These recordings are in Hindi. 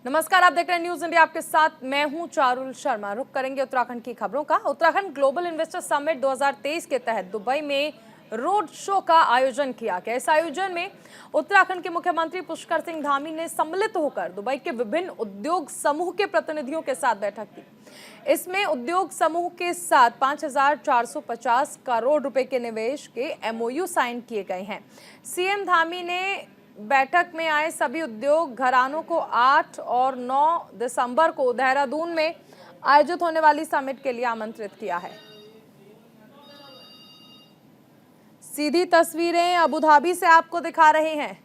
नमस्कार, आप देख रहे हैं न्यूज इंडिया। आपके साथ मैं हूं चारुल शर्मा। रुक करेंगे उत्तराखंड की खबरों का। उत्तराखंड ग्लोबल इन्वेस्टर समिट 2023 के तहत दुबई में रोड शो का आयोजन किया गया। इस आयोजन में उत्तराखंड के मुख्यमंत्री पुष्कर सिंह धामी ने सम्मिलित होकर दुबई के विभिन्न उद्योग समूह के प्रतिनिधियों के साथ बैठक की। इसमें उद्योग समूह के साथ 5,450 करोड़ रुपए के निवेश के एमओयू साइन किए गए हैं। सीएम धामी ने बैठक में आए सभी उद्योग घरानों को 8 और 9 दिसंबर को देहरादून में आयोजित होने वाली समिट के लिए आमंत्रित किया है। सीधी तस्वीरें अबू धाबी से आपको दिखा रहे हैं।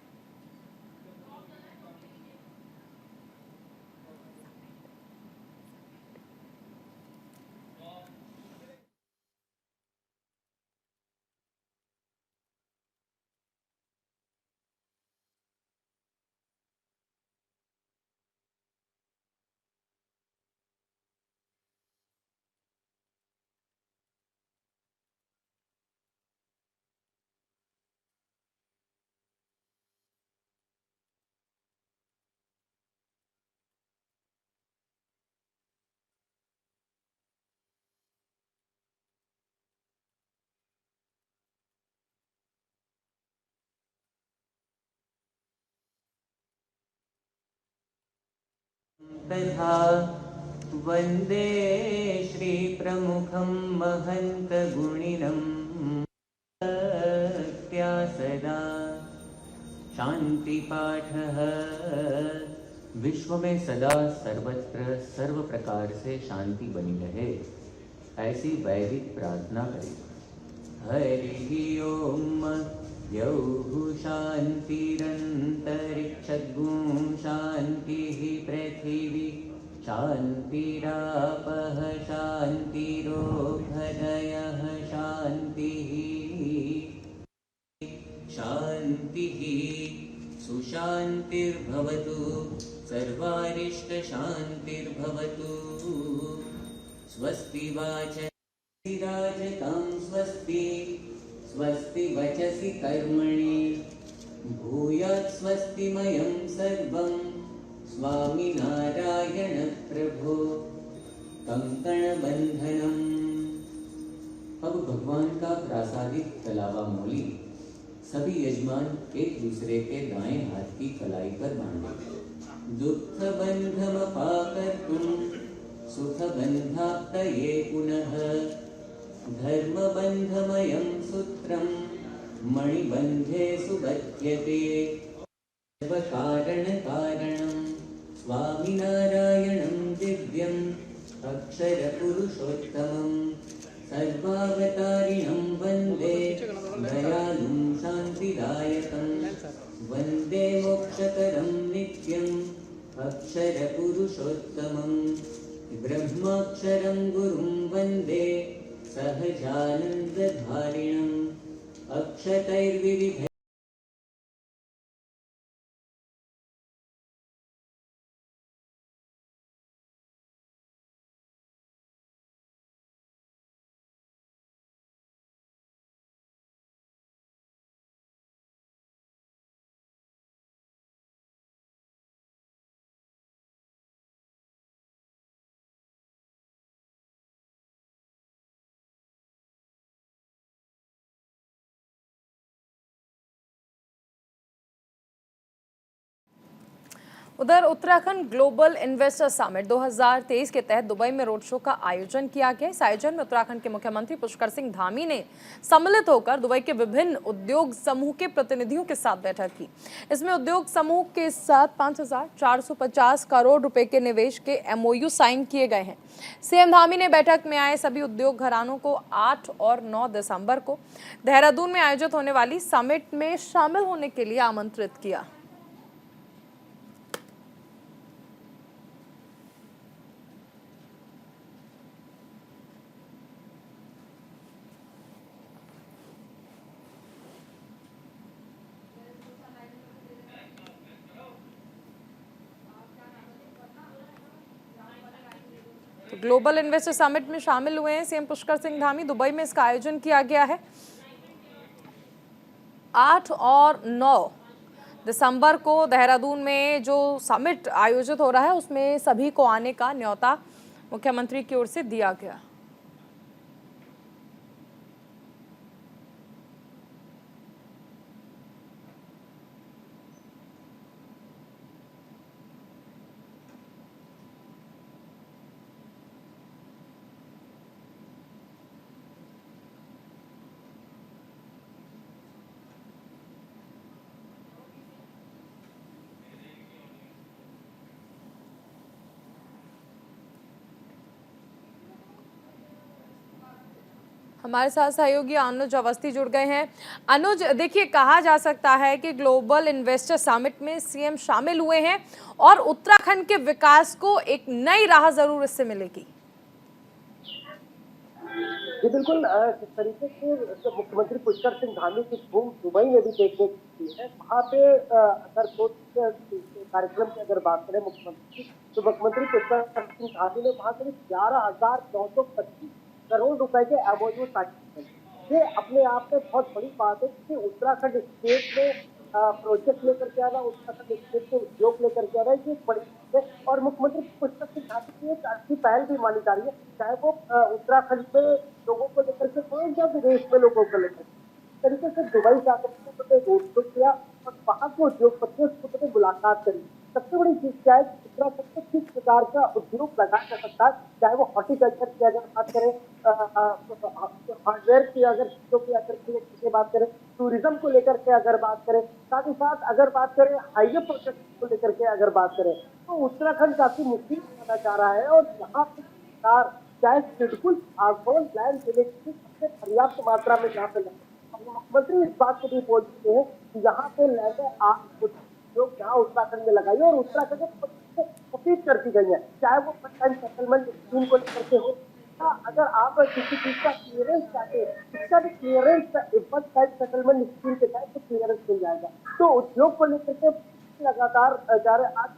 तथा वन्दे श्रीप्रमुखं महन्तगुणिनं त्या सदा शांतिपाठः। विश्व में सदा सर्वत्र सर्व प्रकार से शांति बनी रहे, ऐसी वैदिक प्रार्थना करें। हरि ओम। यौः शान्तिरन्तरिक्षगुं शान्तिः पृथिवी शान्तिरापः शान्तिरोषधयः शान्तिः शान्तिः सुशान्तिर्भवतु सर्वारिष्टशान्तिर्भवतु। स्वस्ति वाचराजतां स्वस्ति स्वस्ति वचसि कर्मणि भूयात् स्वस्तिमयं सर्वं स्वामिनारायण प्रभो। कंकणबंधनम। अब भगवान का प्रासादिक कलावा मौली सभी यजमान एक दूसरे के दाएं हाथ की कलाई पर बांधे। दुःख बंधमपाकर्तुं सुख बंधाप्तये पुनः धर्मबन्धमयं सूत्रं मणिबन्धे सुबध्यते। सर्वकारणकारणं स्वामिनारायणं दिव्यम् अक्षरपुरुषोत्तमं सर्वावतारिणं वन्दे दयालुं शान्तिदायकं वन्दे मोक्षकरं नित्यम् अक्षरपुरुषोत्तमं ब्रह्माक्षरं गुरुं वन्दे सहजानन्दधारिणम् अक्षतैर्विविधैः उधर उत्तराखंड ग्लोबल इन्वेस्टर समिट 2023 के तहत दुबई में रोड शो का आयोजन किया गया। इस आयोजन में उत्तराखंड के मुख्यमंत्री पुष्कर सिंह धामी ने सम्मिलित होकर दुबई के विभिन्न उद्योग समूह के प्रतिनिधियों के साथ बैठक की। इसमें उद्योग समूह के साथ 5,450 करोड़ रुपए के निवेश के एमओयू साइन किए गए हैं। सीएम धामी ने बैठक में आए सभी उद्योग घरानों को 8 और 9 दिसंबर को देहरादून में आयोजित होने वाली समिट में शामिल होने के लिए आमंत्रित किया। तो ग्लोबल इन्वेस्टर समिट में शामिल हुए हैं सीएम पुष्कर सिंह धामी। दुबई में इसका आयोजन किया गया है। 8 और 9 दिसंबर को देहरादून में जो समिट आयोजित हो रहा है उसमें सभी को आने का न्योता मुख्यमंत्री की ओर से दिया गया। हमारे साथ सहयोगी अनुज अवस्थी जुड़ गए हैं। अनुज, देखिए, कहा जा सकता है कि ग्लोबल इन्वेस्टर समिट में सीएम शामिल हुए हैं और उत्तराखंड के विकास को एक नई राह जरूर इससे मिलेगी। जी बिल्कुल। जिस तरीके से जो मुख्यमंत्री पुष्कर सिंह धामी की धूम दुबई में भी देखने को मिली है, वहाँ पे अगर दो कार्यक्रम की अगर बात करें मुख्यमंत्री की, तो मुख्यमंत्री पुष्कर सिंह धामी ने वहाँ करीब 11,925 करोड़ रुपए के एमओयू साइन किए। ये अपने आप में बहुत बड़ी बात है कि उत्तराखंड स्टेट में प्रोजेक्ट लेकर के आना, उत्तराखंड स्टेट के उद्योग लेकर के आना, ये बड़ी चीज है। और मुख्यमंत्री पुष्कर सिंह धामी की एक अच्छी पहल भी मानी जा रही है, चाहे वो उत्तराखंड में लोगों को लेकर के हो या विदेश में लोगों को लेकर इस तरीके से दुबई जाकर के रोड शो किया और वहां के उद्योगपतियों से मुलाकात करी। सबसे बड़ी चीज क्या है, उत्तराखंड में किस प्रकार का उद्योग लगाया जा सकता है, चाहे वो हॉर्टिकल्चर की अगर बात करें, हार्डवेयर की अगर चीजों की अगर बात करें, टूरिज्म को लेकर के अगर बात करें, साथ ही साथ अगर बात करें हाईवे प्रोजेक्ट को लेकर के अगर बात करें, तो उत्तराखंड काफी मुफीद होना चाह रहा है। और यहाँ पे सरकार चाहे बिल्कुल आगोल लैंड डिलीवरी सबसे पर्याप्त मात्रा में यहाँ पे मुख्यमंत्री इस बात को भी बोलते हैं कि यहाँ पे लैंड उद्योग यहाँ उत्तराखंड में लगाई और उत्तराखंड में मुफीद करती गई है, चाहे वो पंचायत सेटलमेंट स्कीम को लेकर के हो। अगर आप किसी चीज का क्लियरेंस चाहते हैं, इसका भी क्लियरेंस पंचायत सेटलमेंट स्कीम के तहत तो क्लियरेंस मिल जाएगा। तो उद्योग को लेकर के लगातार जा रहे आज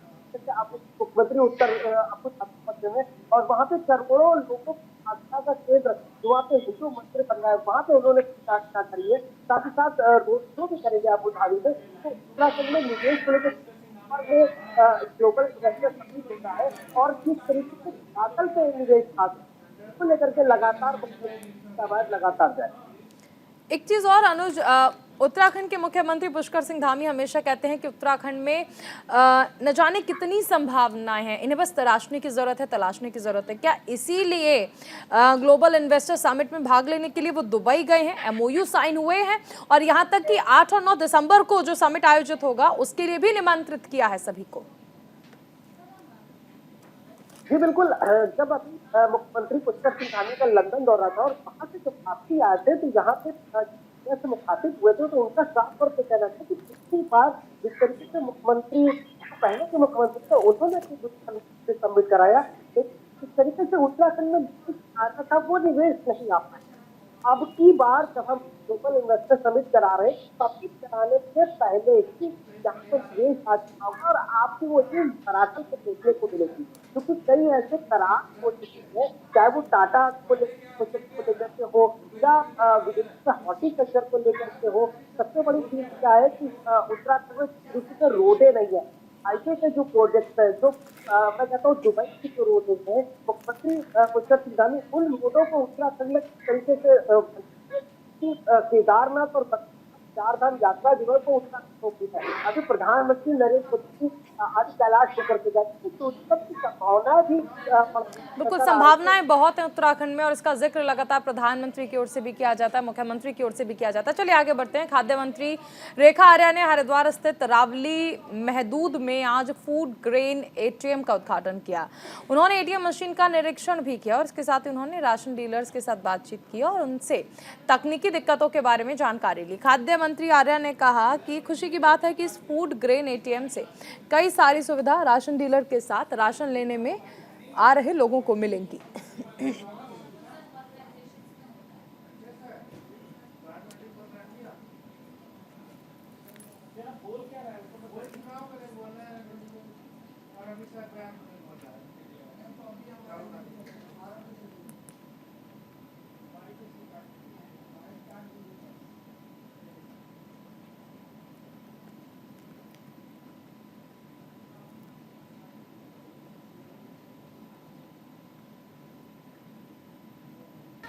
आप मुख्यमंत्री उत्तर में और वहाँ पे करोड़ों लोगों आस्था का केंद्र जो वहाँ पे हिंदू मंदिर बन रहा है, वहाँ पे उन्होंने चर्चा करी है। साथ ही साथ रोड शो भी करेंगे अबू धाबी में। तो उत्तराखंड में निवेश को लेकर ग्लोबल इन्वेस्टर समिट होता है और किस तरीके से बादल पे निवेश आते को लेकर के लगातार लगातार जाए। एक चीज और अनुज, उत्तराखंड के मुख्यमंत्री पुष्कर सिंह धामी हमेशा कहते हैं कि उत्तराखंड में न जाने कितनी संभावनाएं हैं, इन्हें बस तराशने की जरूरत है, तलाशने की जरूरत है। क्या इसीलिए ग्लोबल इन्वेस्टर समिट में भाग लेने के लिए वो दुबई गए हैं, एमओयू साइन हुए हैं और यहाँ तक कि 8 और 9 दिसंबर को जो समिट आयोजित होगा उसके लिए भी निमंत्रित किया है सभी को? जी बिल्कुल। जब अभी मुख्यमंत्री पुष्कर सिंह धामी का लंदन दौरा था और वहां से जब वापसी आए थे, तो यहाँ पे से मुखातिब हुए थे, तो उनका साफ तौर पर कहना था कि पिछली बार जिस तरीके से मुख्यमंत्री पहले के मुख्यमंत्री थे उन्होंने सबमिट कराया, इस तरीके से उत्तराखंड में आना था वो निवेश नहीं आ पाया। अब की बार जब हम ग्लोबल इन्वेस्टर समिट करा रहे हैं, समिट कराने से पहले ही यहाँ पर निवेश आ चुका होगा और आपको वो चीज मराठी से देखने को मिलेगी, क्योंकि कई ऐसे करार हो चुके हैं, चाहे वो टाटा को लेकर के हो या हॉर्टिकल्चर को लेकर के हो। सबसे बड़ी चीज क्या है कि उत्तराखंड में किसी से रोडे नहीं है। हाईवे के जो प्रोजेक्ट है, जो मैं कहता हूँ दुबई की जो रोड है, मुख्यमंत्री पुष्कर सिंह धामी उन रोडों को उत्तराखंड में तरीके से केदारनाथ और चारधाम यात्रा जो है वो उत्तराखंड है। अभी प्रधानमंत्री नरेंद्र मोदी आज कैलाश होकर के जाते, तो उत्तराखंड की संभावनाएं भी बिल्कुल, संभावनाएं बहुत हैं उत्तराखंड में और इसका जिक्र लगातार प्रधानमंत्री की ओर से भी किया जाता है, मुख्यमंत्री की ओर से भी किया जाता है। चलिए आगे बढ़ते हैं। खाद्य मंत्री रेखा आर्या ने हरिद्वार स्थित रावली महदूद में आज फूड ग्रेन एटीएम का उद्घाटन किया। उन्होंने एटीएम मशीन का निरीक्षण भी किया और इसके साथ ही उन्होंने राशन डीलर्स के साथ बातचीत की और उनसे तकनीकी दिक्कतों के बारे में जानकारी ली। खाद्य मंत्री आर्या ने कहा कि खुशी की बात है कि इस फूड ग्रेन एटीएम से कई सारी सुविधा राशन डीलर के साथ राशन लेने में आ रहे लोगों को मिलेंगी।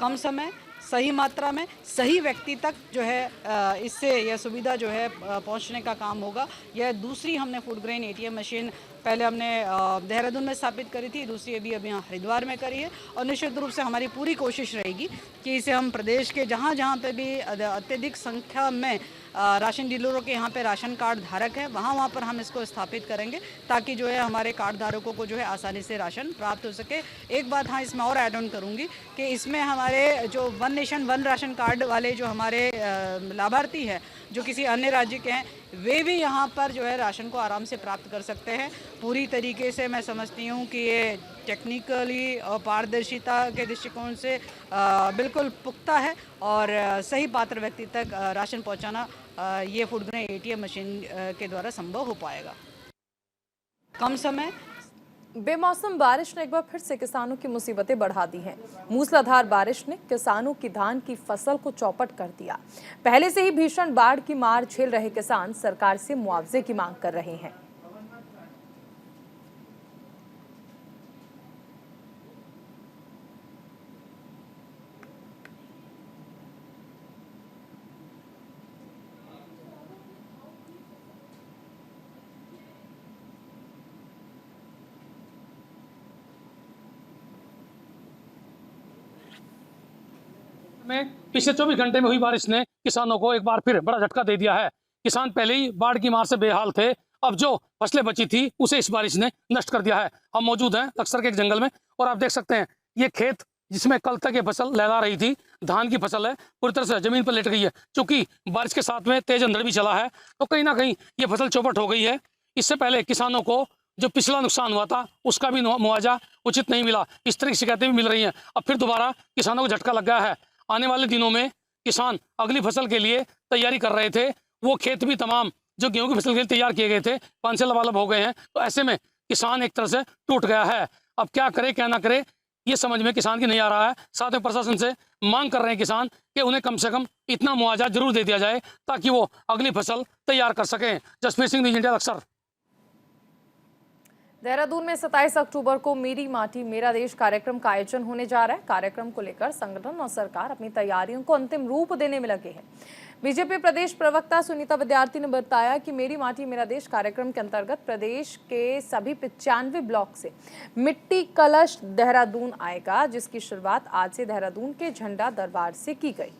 कम समय, सही मात्रा में, सही व्यक्ति तक जो है इससे यह सुविधा जो है पहुंचने का काम होगा। यह दूसरी हमने फूड ग्रेन एटीएम मशीन पहले हमने देहरादून में स्थापित करी थी, दूसरी अभी यहाँ हरिद्वार में करी है और निश्चित रूप से हमारी पूरी कोशिश रहेगी कि इसे हम प्रदेश के जहाँ जहाँ पे भी अत्यधिक संख्या में राशन डीलरों के यहाँ पे राशन कार्ड धारक है वहाँ पर हम इसको स्थापित करेंगे ताकि जो है हमारे कार्ड धारकों को जो है आसानी से राशन प्राप्त हो सके। एक बात हाँ इसमें और ऐड ऑन करूँगी कि इसमें हमारे जो one nation one ration card वाले जो हमारे लाभार्थी हैं जो किसी अन्य राज्य के हैं वे भी यहाँ पर जो है राशन को आराम से प्राप्त कर सकते हैं। पूरी तरीके से मैं समझती हूँ कि ये टेक्निकली और पारदर्शिता के दृष्टिकोण से बिल्कुल पुख्ता है और सही पात्र व्यक्ति तक राशन पहुँचाना ये फूड ग्रेन एटीएम मशीन के द्वारा संभव हो पाएगा। कम समय। बेमौसम बारिश ने एक बार फिर से किसानों की मुसीबतें बढ़ा दी हैं। मूसलाधार बारिश ने किसानों की धान की फसल को चौपट कर दिया। पहले से ही भीषण बाढ़ की मार झेल रहे किसान सरकार से मुआवजे की मांग कर रहे हैं। में पिछले 24 घंटे में हुई बारिश ने किसानों को एक बार फिर बड़ा झटका दे दिया है। किसान पहले ही बाढ़ की मार से बेहाल थे, अब जो फसलें बची थी उसे इस बारिश ने नष्ट कर दिया है। हम मौजूद हैं लक्सर के एक जंगल में और आप देख सकते हैं ये खेत जिसमें कल तक ये फसल लहरा रही थी, धान की फसल है, पूरी तरह से जमीन पर लेट गई है। चूंकि बारिश के साथ में तेज अंधड़ भी चला है तो कहीं ना कहीं ये फसल चौपट हो गई है। इससे पहले किसानों को जो पिछला नुकसान हुआ था उसका भी मुआवजा उचित नहीं मिला, इस तरह की शिकायतें भी मिल रही हैं। अब फिर दोबारा किसानों को झटका लग गया है। आने वाले दिनों में किसान अगली फसल के लिए तैयारी कर रहे थे, वो खेत भी तमाम जो गेहूं की फसल के लिए तैयार किए गए थे पानी से लबालब हो गए हैं। तो ऐसे में किसान एक तरह से टूट गया है। अब क्या करे क्या ना करे ये समझ में किसान की नहीं आ रहा है। साथ में प्रशासन से मांग कर रहे हैं किसान कि उन्हें कम से कम इतना मुआवजा जरूर दे दिया जाए ताकि वो अगली फसल तैयार कर सकें। जसप्रीत सिंह, न्यूज़ इंडिया, अक्सर। देहरादून में 27 अक्टूबर को मेरी माटी मेरा देश कार्यक्रम का आयोजन होने जा रहा है। कार्यक्रम को लेकर संगठन और सरकार अपनी तैयारियों को अंतिम रूप देने में लगे हैं। बीजेपी प्रदेश प्रवक्ता सुनीता विद्यार्थी ने बताया कि मेरी माटी मेरा देश कार्यक्रम के अंतर्गत प्रदेश के सभी 95 ब्लॉक से मिट्टी कलश देहरादून आएगा, जिसकी शुरुआत आज से देहरादून के झंडा दरबार से की गई।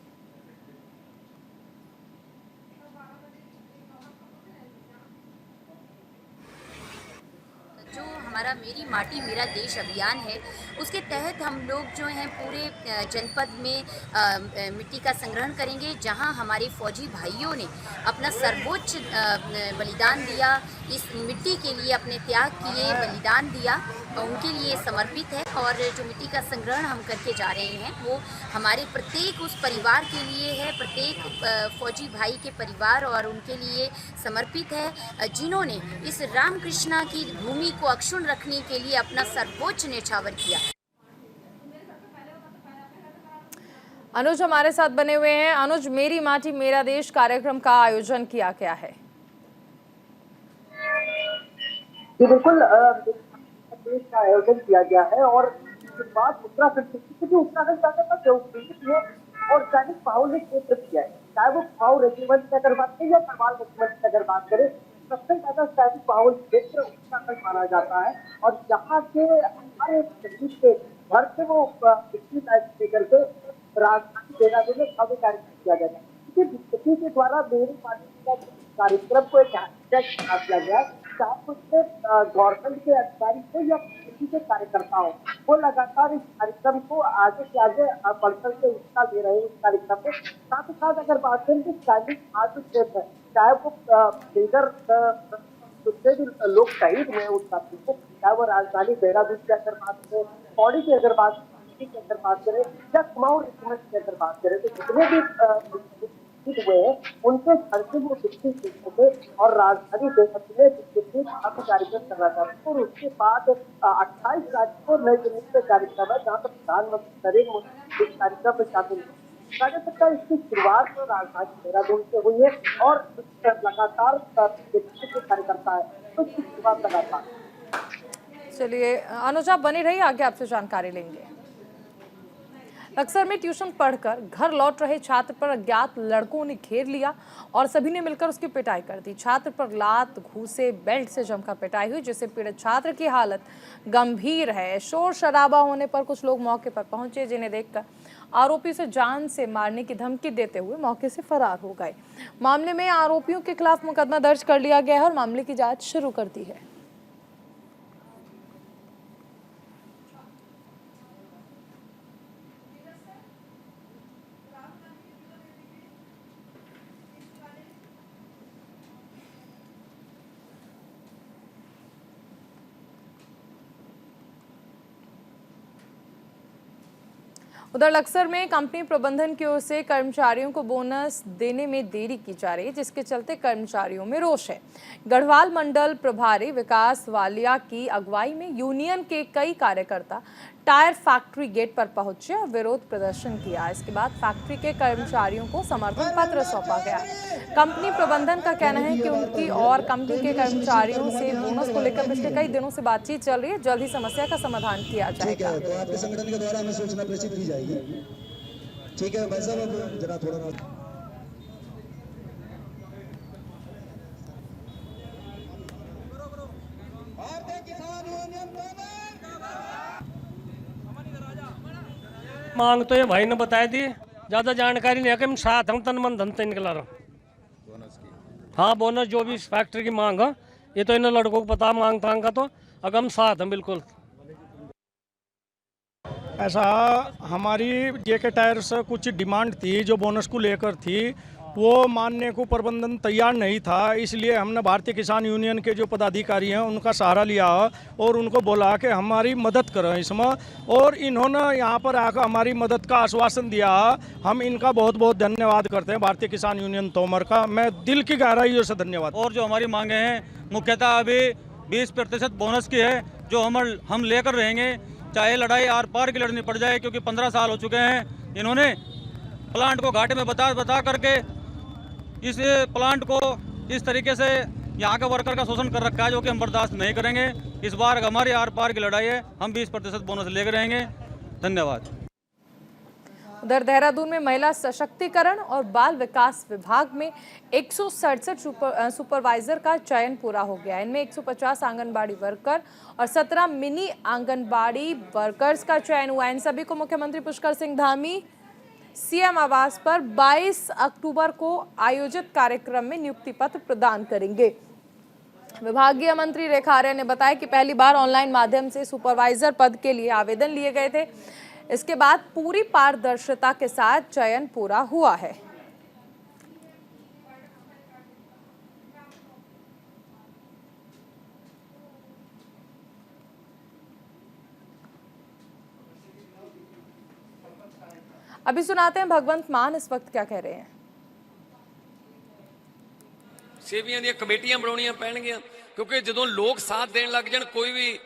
हमारा मेरी माटी मेरा देश अभियान है, उसके तहत हम लोग जो हैं पूरे जनपद में मिट्टी का संग्रहण करेंगे। जहां हमारे फौजी भाइयों ने अपना सर्वोच्च बलिदान दिया, इस मिट्टी के लिए अपने त्याग किए, बलिदान दिया, उनके लिए समर्पित है। और जो मिट्टी का संग्रहण हम करके जा रहे हैं वो हमारे प्रत्येक उस परिवार के लिए है, प्रत्येक फौजी भाई के परिवार और उनके लिए समर्पित है जिन्होंने इस रामकृष्णा की भूमि को अक्षुण्ण रखने के लिए अपना सर्वोच्च न्यौछावर किया। अनुज हमारे साथ बने हुए हैं। अनुज, मेरी माटी मेरा देश कार्यक्रम का आयोजन किया गया है। जी बिल्कुल, देश का आयोजन किया गया है और शुरुआत उत्तराखंड से, उत्तराखंड जाने का जो है और सैनिक माहौल ने क्षेत्र किया है, चाहे वो कुमाऊं रेजिमेंट की अगर बात करें या करवाल रेजिमेंट की अगर बात करें, सबसे ज्यादा सैनिक माहौल क्षेत्र उत्तराखंड माना जाता है। और यहाँ के हर एक शहीद के घर से वो लेकर के राजधानी देहरादून में भव्य कार्यक्रम किया गया है। बीजेपी के द्वारा मेरी पार्टी का कार्यक्रम को एक हैशटैग किया गया, चाहे उससे गवर्नमेंट के अधिकारी हो या किसी के कार्यकर्ता हो, वो लगातार इस कार्यक्रम को आगे से आगे बढ़कर के हिस्सा ले रहे हैं इस कार्यक्रम में। साथ ही साथ अगर बात करें तो सैनिक आज क्षेत्र है, चाहे वो लीडर जितने भी लोग शहीद हुए उस साथी को, चाहे वो राजधानी देहरादून की अगर बात करें, पौड़ी की अगर बात करें या कुमाऊं रेजिमेंट की अगर बात करें, तो जितने भी हुए हैं उनके घर से वो थे और राजधानी देहरादून में कार्यक्रम कर रहा था। और उसके बाद 28 तारीख को नई दिल्ली में कार्यक्रम है जहाँ पर प्रधानमंत्री नरेंद्र मोदी इस कार्यक्रम में शामिल हुए। कहा जा सकता है इसकी शुरुआत तो राजधानी देहरादून से हुई है और लगातार कार्यकर्ता है तो इसकी शुरुआत लगातार। चलिए अनुज, आप बनी रहिए, आगे आपसे जानकारी लेंगे। लक्सर में ट्यूशन पढ़कर घर लौट रहे छात्र पर अज्ञात लड़कों ने घेर लिया और सभी ने मिलकर उसकी पिटाई कर दी। छात्र पर लात, घूंसे, बेल्ट से जमकर पिटाई हुई, जिससे पीड़ित छात्र की हालत गंभीर है। शोर शराबा होने पर कुछ लोग मौके पर पहुंचे, जिन्हें देखकर आरोपी से जान से मारने की धमकी देते हुए मौके से फरार हो गए। मामले में आरोपियों के खिलाफ मुकदमा दर्ज कर लिया गया है और मामले की जांच शुरू कर दी है। उधर लक्सर में कंपनी प्रबंधन की ओर से कर्मचारियों को बोनस देने में देरी की जा रही है, जिसके चलते कर्मचारियों में रोष है। गढ़वाल मंडल प्रभारी विकास वालिया की अगुवाई में यूनियन के कई कार्यकर्ता टायर फैक्ट्री गेट पर पहुंचे और विरोध प्रदर्शन किया। इसके बाद फैक्ट्री के कर्मचारियों को समर्थन पत्र सौंपा गया। कंपनी प्रबंधन का कहना है कि उनकी और कंपनी के कर्मचारियों से बोनस को लेकर पिछले कई दिनों से बातचीत चल रही है। जल्द ही समस्या का समाधान किया जाएगा। तो आपके संगठन के द्वारा हमें सूचना प्रेषित की जाएगी। ठीक है भाई साहब, अब जरा थोड़ा मांग तो ये भाई ने बताई दी, ज्यादा जानकारी नहीं है कि हम साथ हम तन मन धन से निकला रहा। हाँ, बोनस जो भी फैक्ट्री की मांग है, ये तो इन लड़कों को पता मांग तांग का, तो अगर हम साथ हैं बिल्कुल। ऐसा हमारी जेके टायर से कुछ डिमांड थी जो बोनस को लेकर थी, वो मानने को प्रबंधन तैयार नहीं था। इसलिए हमने भारतीय किसान यूनियन के जो पदाधिकारी हैं उनका सहारा लिया और उनको बोला कि हमारी मदद करें इसमें, और इन्होंने यहाँ पर आकर हमारी मदद का आश्वासन दिया। हम इनका बहुत बहुत धन्यवाद करते हैं भारतीय किसान यूनियन तोमर का। मैं दिल की गहराइयों से धन्यवाद। और जो हमारी मांगे हैं मुख्यतः अभी 20% बोनस की है, जो हम लेकर रहेंगे, चाहे लड़ाई आर पार की लड़नी पड़ जाए, क्योंकि 15 साल हो चुके हैं। इन्होंने प्लांट को घाटे में बता करके इस प्लांट को इस तरीके से यहाँ के वर्कर का शोषण कर रखा है, जो कि हम बर्दाश्त नहीं करेंगे। इस बार हमारी आर पार की लड़ाई है, हम 20% बोनस लेकर रहेंगे। धन्यवाद। उधर देहरादून में महिला सशक्तिकरण और बाल विकास विभाग में 167 सुपरवाइजर का चयन पूरा हो गया। इनमें 150 आंगनबाड़ी वर्कर और 17 मिनी आंगनबाड़ी वर्कर्स का चयन हुआ। इन सभी को मुख्यमंत्री पुष्कर सिंह धामी सीएम आवास पर 22 अक्टूबर को आयोजित कार्यक्रम में नियुक्ति पत्र प्रदान करेंगे। विभागीय मंत्री रेखा आर्या ने बताया कि पहली बार ऑनलाइन माध्यम से सुपरवाइजर पद के लिए आवेदन लिए गए थे। इसके बाद पूरी पारदर्शिता के साथ चयन पूरा हुआ है। अभी सुनाते हैं भगवंत मान इस वक्त क्या कह रहे हैं। ਸੇਵੀਆਂ ਦੀਆਂ ਕਮੇਟੀਆਂ ਬਣਾਉਣੀਆਂ ਪੈਣਗੀਆਂ, ਕਿਉਂਕਿ ਜਦੋਂ ਲੋਕ ਸਾਥ ਦੇਣ ਲੱਗ ਜਾਣ, ਕੋਈ ਵੀ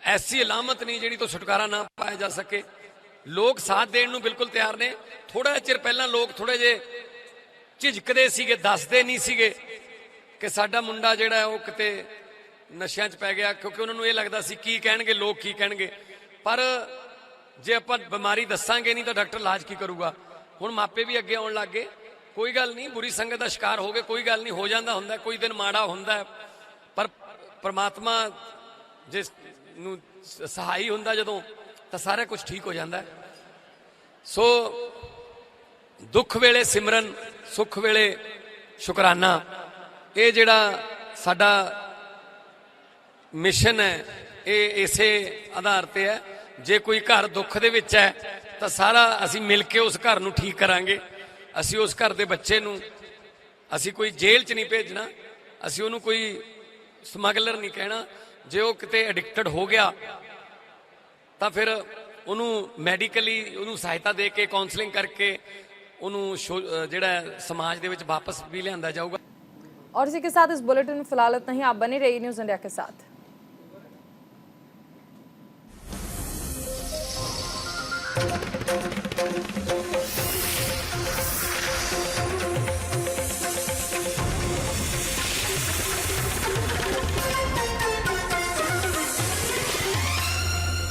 ਐਸੀ ਅਲਾਮਤ ਨਹੀਂ ਜਿਹੜੀ ਤੋਂ ਛੁਟਕਾਰਾ ਨਾ ਪਾਇਆ ਜਾ ਸਕੇ। ਲੋਕ ਸਾਥ ਦੇਣ ਨੂੰ ਬਿਲਕੁਲ ਤਿਆਰ ਨੇ। ਥੋੜਾ ਚਿਰ ਪਹਿਲਾਂ ਲੋਕ ਥੋੜੇ ਜੇ ਝਿਜਕਦੇ ਸੀਗੇ, ਦੱਸਦੇ ਨਹੀਂ ਸੀਗੇ ਕਿ ਸਾਡਾ ਮੁੰਡਾ ਜਿਹੜਾ ਹੈ ਉਹ ਕਿਤੇ ਨਸ਼ਿਆਂ 'ਚ ਪੈ ਗਿਆ, ਕਿਉਂਕਿ ਉਹਨਾਂ ਨੂੰ ਇਹ ਲੱਗਦਾ ਸੀ ਕੀ ਕਹਿਣਗੇ ਲੋਕ, ਕੀ ਕਹਿਣਗੇ। ਪਰ ਜੇ ਆਪਾਂ ਬਿਮਾਰੀ ਦੱਸਾਂਗੇ ਨਹੀਂ ਤਾਂ ਡਾਕਟਰ ਇਲਾਜ ਕੀ ਕਰੂਗਾ। ਹੁਣ ਮਾਪੇ ਵੀ ਅੱਗੇ ਆਉਣ ਲੱਗ ਗਏ। ਕੋਈ ਗੱਲ ਨਹੀਂ, ਬੁਰੀ ਸੰਗਤ ਦਾ ਸ਼ਿਕਾਰ ਹੋ ਗਏ, ਕੋਈ ਗੱਲ ਨਹੀਂ, ਹੋ ਜਾਂਦਾ ਹੁੰਦਾ, ਕੋਈ ਦਿਨ ਮਾੜਾ ਹੁੰਦਾ, ਪਰ ਪਰਮਾਤਮਾ ਜਿਸ ਨੂੰ ਸਹਾਈ ਹੁੰਦਾ ਜਦੋਂ, ਤਾਂ ਸਾਰਾ ਕੁਝ ਠੀਕ ਹੋ ਜਾਂਦਾ। ਸੋ ਦੁੱਖ ਵੇਲੇ ਸਿਮਰਨ, ਸੁੱਖ ਵੇਲੇ ਸ਼ੁਕਰਾਨਾ, ਇਹ ਜਿਹੜਾ ਸਾਡਾ ਮਿਸ਼ਨ ਹੈ ਇਹ ਇਸੇ ਆਧਾਰ ਤੇ ਹੈ। ਜੇ ਕੋਈ ਘਰ ਦੁੱਖ ਦੇ ਵਿੱਚ ਹੈ ਤਾਂ ਸਾਰਾ ਅਸੀਂ ਮਿਲ ਕੇ ਉਸ ਘਰ ਨੂੰ ਠੀਕ ਕਰਾਂਗੇ। ਅਸੀਂ ਉਸ ਘਰ ਦੇ ਬੱਚੇ ਨੂੰ ਅਸੀਂ ਕੋਈ ਜੇਲ੍ਹ 'ਚ ਨਹੀਂ ਭੇਜਣਾ, ਅਸੀਂ ਉਹਨੂੰ ਕੋਈ ਸਮਗਲਰ ਨਹੀਂ ਕਹਿਣਾ। ਜੇ ਉਹ ਕਿਤੇ ਐਡਿਕਟਡ ਹੋ ਗਿਆ ਤਾਂ ਫਿਰ ਉਹਨੂੰ ਮੈਡੀਕਲੀ ਉਹਨੂੰ ਸਹਾਇਤਾ ਦੇ ਕੇ ਕਾਉਂਸਲਿੰਗ ਕਰਕੇ ਉਹਨੂੰ ਜਿਹੜਾ ਸਮਾਜ ਦੇ ਵਿੱਚ ਵਾਪਸ ਵੀ ਲਿਆਂਦਾ ਜਾਊਗਾ। और इसी के साथ इस बुलेटिन में फिलहाल इतना ही। आप बने रहिए न्यूज़ इंडिया के साथ।